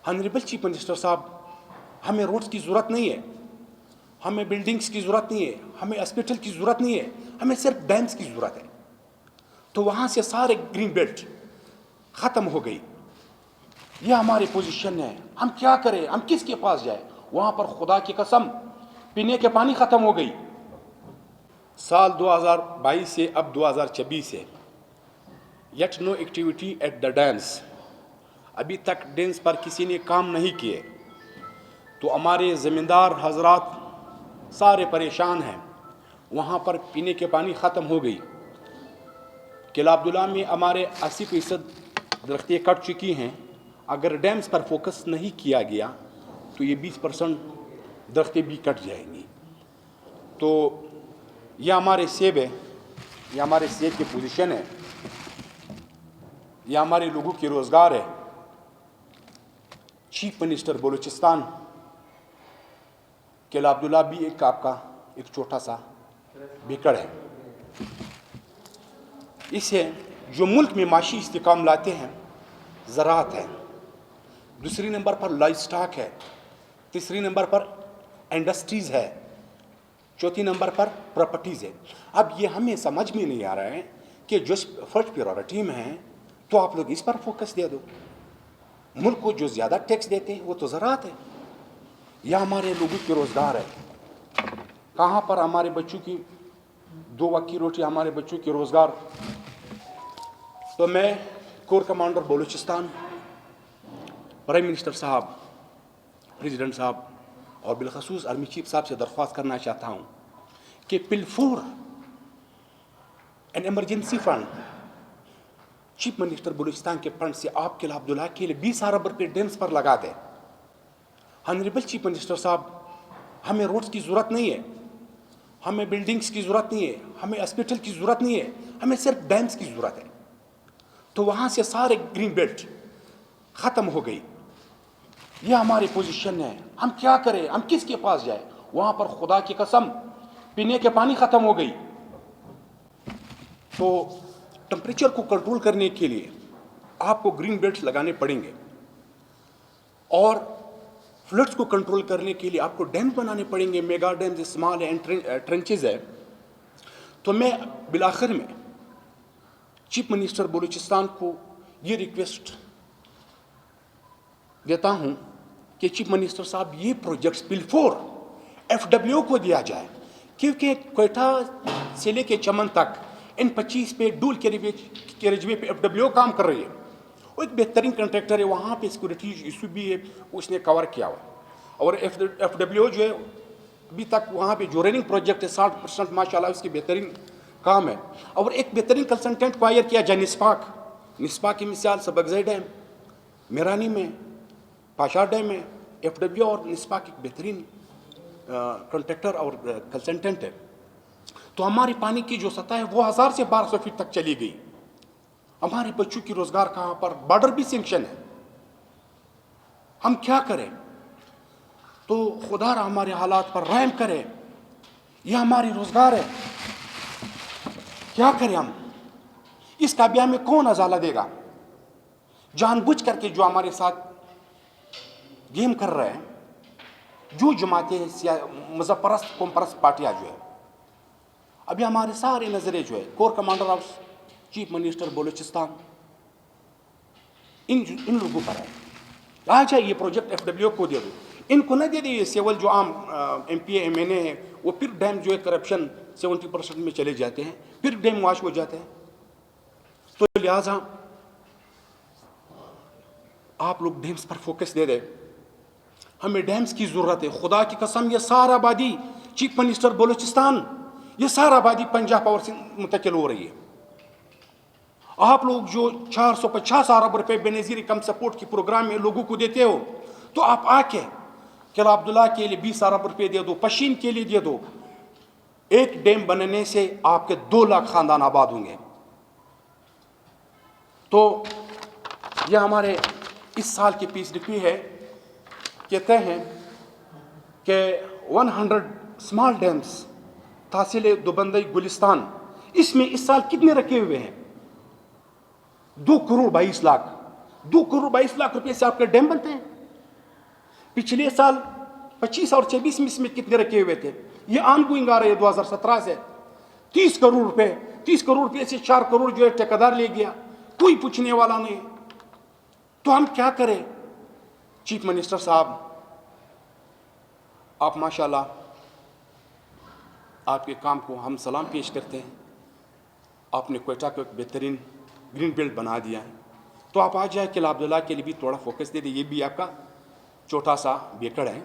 Honourable chief minister साहब, हमें roads की ज़रूरत नहीं है, हमें बिल्डिंग्स की ज़रूरत नहीं है, हमें हॉस्पिटल की ज़रूरत नहीं है, हमें सिर्फ डैम्स की ज़रूरत है। तो वहाँ से सारे ग्रीन बेल्ट ख़त्म हो गई। यह हमारी पोजीशन है, हम क्या करें, हम किसके पास जाए? वहाँ पर खुदा की कसम पीने के पानी ख़त्म हो गई। साल 2022 से अब 2026 है, yet no activity at the dams. अभी तक डैम्स पर किसी ने काम नहीं किए। तो हमारे ज़मींदार हजरात सारे परेशान हैं। वहाँ पर पीने के पानी ख़त्म हो गई। किला अब्दुल्ला में हमारे 80% दरख्तें कट चुकी हैं। अगर डैम्स पर फोकस नहीं किया गया तो ये 20% दरख्तें भी कट जाएंगी। तो यह हमारे सेब है, यह हमारे सेब की पोजीशन है, यह हमारे लोगों की रोज़गार है। चीफ मिनिस्टर बलूचिस्तान किला अब्दुल्ला भी एक आपका एक छोटा सा बिकड़ है। इसे जो मुल्क में माशी इस्तेकाम लाते हैं ज़राअत है, दूसरी नंबर पर लाइव स्टॉक है, तीसरी नंबर पर इंडस्ट्रीज़ है, चौथी नंबर पर प्रॉपर्टीज़ है। अब ये हमें समझ में नहीं आ रहा है कि जो फर्स्ट प्रायोरिटी में है तो आप लोग इस पर फोकस दे दो। मुल्क को जो ज़्यादा टैक्स देते हैं वो तो ज़राअत है, यह हमारे लोगों के रोज़गार है। कहाँ पर हमारे बच्चों की 2 वक्त की रोटी, हमारे बच्चों के रोज़गार। तो मैं core commander Balochistan, prime minister साहब, प्रेसिडेंट साहब और बिलखसूस आर्मी चीफ साहब से दरख्वास्त करना चाहता हूँ कि pilfer an emergency fund, chief minister Balochistan के फंड से आप किला अब्दुल्ला के लिए 20 अरब रुपये डैम्स पर लगा दें। ऑनरेबल चीफ मिनिस्टर साहब, हमें रोड्स की ज़रूरत नहीं है, हमें बिल्डिंग्स की ज़रूरत नहीं है, हमें हॉस्पिटल की ज़रूरत नहीं है, हमें सिर्फ डैम्स की ज़रूरत है। तो वहाँ से सारे ग्रीन बेल्ट ख़त्म हो गई। यह हमारी पोजीशन है, हम क्या करें, हम किसके पास जाए? वहाँ पर खुदा की कसम पीने के पानी ख़त्म हो गई। तो टेम्परेचर को कंट्रोल करने के लिए आपको ग्रीन बेल्ट लगाने पड़ेंगे और फ्लड्स को कंट्रोल करने के लिए आपको डैम बनाने पड़ेंगे। मेगा डैम, स्मॉल ट्रेंचेज है। तो मैं बिलाखिर में चीफ मिनिस्टर बलूचिस्तान को ये रिक्वेस्ट देता हूँ कि चीफ मिनिस्टर साहब, ये प्रोजेक्ट्स पिलफोर एफडब्ल्यू को दिया जाए, क्योंकि कोयटा से लेके चमन तक इन 25 पे डूल कैरिजवे पे एफडब्ल्यू काम कर रही है। वो एक बेहतरीन कंट्रैक्टर है, वहाँ पे सिक्योरिटी इशू भी है, उसने कवर किया हुआ। और एफडब्ल्यू जो है अभी तक वहाँ पे जो रनिंग प्रोजेक्ट है 60% माशाल्लाह उसकी बेहतरीन काम है। और एक बेहतरीन कंसल्टेंट को हायर किया जाए, निस्पा की मिसाल सबगज़ई डैम, मेरानी में, पाशा डैम में एफडब्ल्यू और निस्पा की बेहतरीन कॉन्ट्रैक्टर और कंसल्टेंट है। तो हमारी पानी की जो सतह है वो 1000 से 1200 फीट तक चली गई। हमारे बच्चों की रोज़गार कहाँ पर? बॉर्डर भी सैंक्शन है, हम क्या करें? तो खुदा हमारे हालात पर रहम करे। यह हमारी रोज़गार है, क्या करें हम? इस काबिया में कौन अजाला देगा? जानबूझ करके जो हमारे साथ गेम कर रहे हैं, जो जमातें मज़हब परस्त कौम परस्त पार्टियाँ जो है, अभी हमारे सारे नज़रें जो है core commander of chief minister Balochistan इन लोगों पर है। अच्छा, ये प्रोजेक्ट एफडब्ल्यू को दे दो, इनको न दे दे। ये सेवल जो आम एमपी एमएनए है वो फिर डैम जो है करप्शन 70% में चले जाते हैं, फिर डैम वाश हो जाते हैं। तो लिहाजा आप लोग डैम्स पर फोकस दे दें, हमें डैम्स की ज़रूरत है। खुदा की कसम, ये सारा आबादी, चीफ मिनिस्टर बलूचिस्तान, ये सारा आबादी पंजाब पावर से मुंतकिल हो रही है। आप लोग जो 450 अरब रुपए बेनज़ीर कम सपोर्ट की प्रोग्राम में लोगों को देते हो, तो आप आके किला अब्दुल्ला के लिए 20 अरब रुपए दे दो, पशीन के लिए दे दो। एक डैम बनने से आपके 2 लाख खानदान आबाद होंगे। तो यह हमारे इस साल की पीस रिक्वी है, कहते हैं कि 100 स्मॉल डैम्स तहसील दुबंदई गुलिस्तान, इसमें इस साल कितने रखे हुए हैं? 2 करोड़ 22 लाख। 2 करोड़ 22 लाख रुपए से आपके डैम बनते हैं। پچھلے سال 25 اور 26 میں اس میں کتنے رکھے ہوئے تھے؟ یہ آن گوئنگ آ رہے ہیں 2017 سے 30 کروڑ روپے، 30 کروڑ روپے سے 4 کروڑ جو ہے ٹھیکیدار لے گیا، کوئی پوچھنے والا نہیں. تو ہم کیا کریں؟ چیف منسٹر صاحب، آپ ماشاءاللہ آپ کے کام کو ہم سلام پیش کرتے ہیں. آپ نے کوئٹہ کو ایک بہترین گرین بیلٹ بنا دیا ہے. تو آپ آ جائیں قلعہ عبداللہ کے لیے بھی تھوڑا فوکس دے دیں. یہ بھی آپ کا چھوٹا سا بیکڑ ہے.